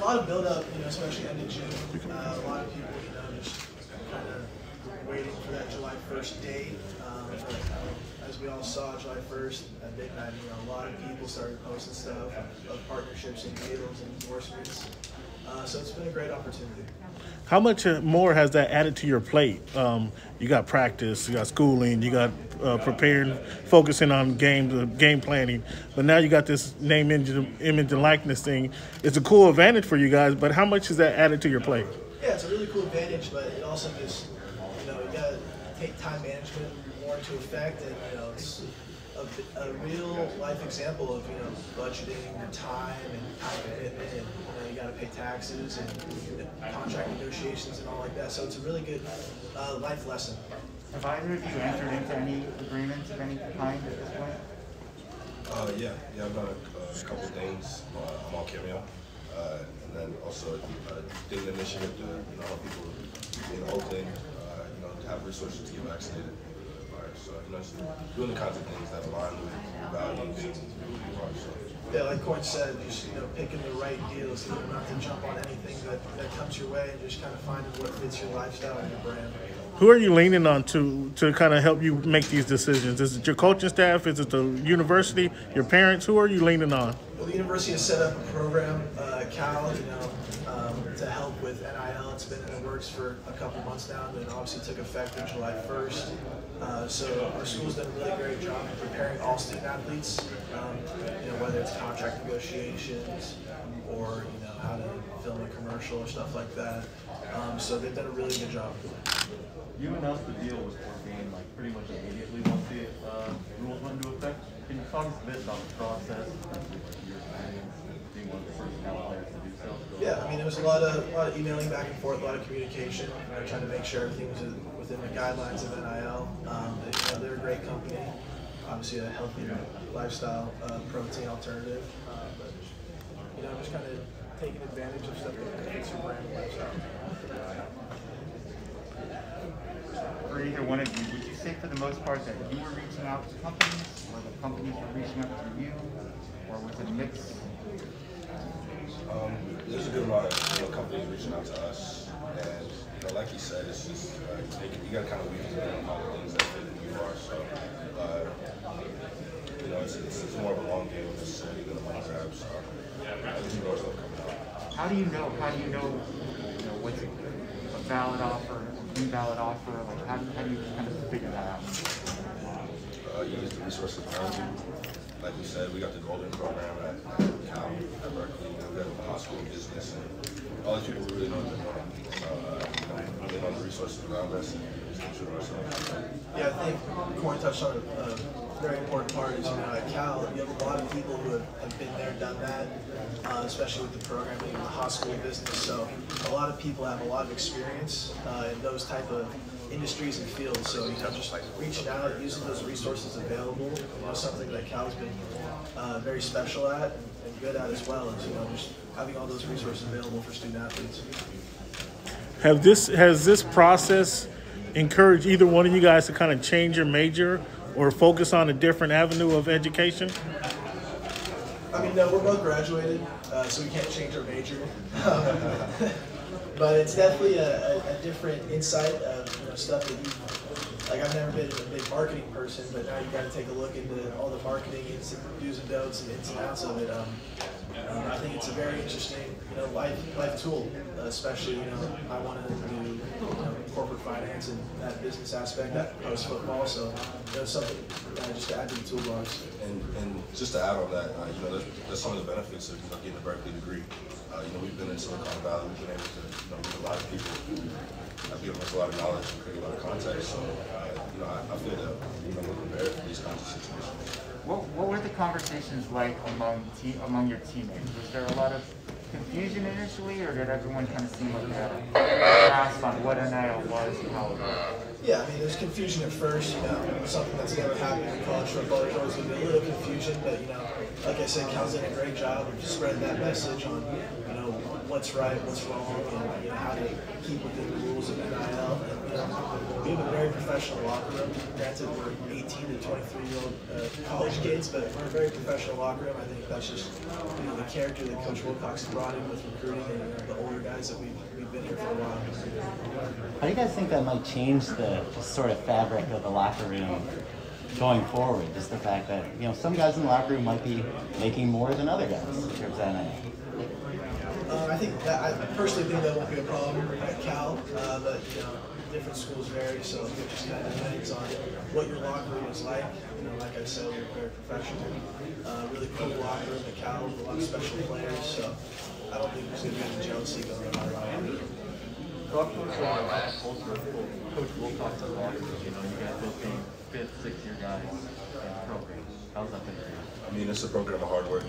lot of build-up, especially end of June. A lot of people, just kind of waiting for that July 1st date. But, as we all saw, July 1st at midnight, a lot of people started posting stuff of partnerships and deals and endorsements. So it's been a great opportunity. How much more has that added to your plate? You got practice, you got schooling, you got preparing, focusing on game planning, but now you got this name, image, and likeness thing. It's a cool advantage for you guys, but how much is that added to your plate? Yeah, it's a really cool advantage, but it also just, you got to take time management more into effect, and it's a real life example of budgeting your time and time commitment, and you got to pay taxes and contract negotiations and all like that. So it's a really good life lesson. Have either of you entered into any agreements of any kind at this point? Yeah, I've done a couple of things. I'm on Cameo, and then also Deng initiative to help people in Oakland, to have resources to get vaccinated. So just doing the kinds of things that align with values and who you are. So. Yeah, like Kouny said, just picking the right deals, not to jump on anything that comes your way, and just kind of finding what fits your lifestyle and your brand. Who are you leaning on to kind of help you make these decisions? Is it your coaching staff? Is it the university? Your parents? Who are you leaning on? Well, the university has set up a program, Cal, to help with NIL. It's been in the works for a couple months now, and it obviously took effect on July 1st. So our school's done a really great job of preparing all student athletes, whether it's contract negotiations or how to film a commercial or stuff like that. So they've done a really good job. You announced the deal was ordained pretty much immediately once the rules went into effect. Can you talk a bit about the process of your experience being one of the first Cal players to do so? Yeah, there was a lot of emailing back and forth, a lot of communication, trying to make sure everything was within the guidelines of NIL. They're a great company, obviously a healthy lifestyle protein alternative, but just kind of taking advantage of stuff that fits your brand and lifestyle. For either one of you, would you say for the most part that you were reaching out to companies, or the companies were reaching out to you, or was it a mix? There's a good amount of companies reaching out to us, and like you said, it's just you got to kind of weave together all the things that fit who you are. So it's more of a long game than necessarily than a money grab. So I just know stuff coming out. How do you know what's a valid offer, an invalid offer? How do you kind of figure that out? You use the resources around you. Like we said, we got the Golden program at Cal, at Berkeley. We got the hospital business, and all these people really know what they're doing. So they know the resources around us, and just ensure ourselves. Yeah, I think Kouny touched on a very important part is, at Cal, you have a lot of people who have been there, done that, especially with the programming and the hospital business. So a lot of people have a lot of experience in those type of industries and fields. So just reaching out, using those resources available, something that Cal's been very special at and good at as well, is just having all those resources available for student athletes. Has this process encouraged either one of you guys to kind of change your major or focus on a different avenue of education? No, we're both graduated, so we can't change our major. But it's definitely a different insight of stuff that I've never been a big marketing person, but now you got to take a look into all the marketing do's and don'ts and ins and outs of it. I think it's a very interesting life tool, especially I want to do corporate finance and that business aspect, that post football. So something just to add to the toolbox. And just to add on that, that's some of the benefits of getting a Berkeley degree. We've been in Silicon Valley, we've been able to meet a lot of people who have given us a lot of knowledge and create a lot of contacts. So I feel that we're prepared for these kinds of situations. What were the conversations like among your teammates? Was there a lot of confusion initially, or did everyone kind of seem like they had a grasp on what NIL was and how it worked? Yeah, I mean, there's confusion at first, something that's never happened in college football. There's always going to be a little confusion, but, like I said, Cal's done a great job of spreading that message on, what's right, what's wrong, and how to keep within the rules of NIL. And, we have a very professional locker room. Granted, we're 18 to 23-year-old college kids, but we're a very professional locker room. I think that's just, the character that Coach Wilcox brought in with recruiting and the older guys that we've been here for a while. How do you guys think that might change the sort of fabric of the locker room going forward? Just the fact that, some guys in the locker room might be making more than other guys in terms of NIL. I personally think that won't be a problem at Cal, but different schools vary, so it just kind of depends on what your locker room is like. Like I said, we're very professional, really cool locker room at Cal with a lot of special players, so I don't think there's going to be any jealousy going on around it. Talk to us about culture of Coach Wilcox's locker room. You guys both being 5th, 6th year guys in the program. How's that been for you? I mean, it's a program of hard work.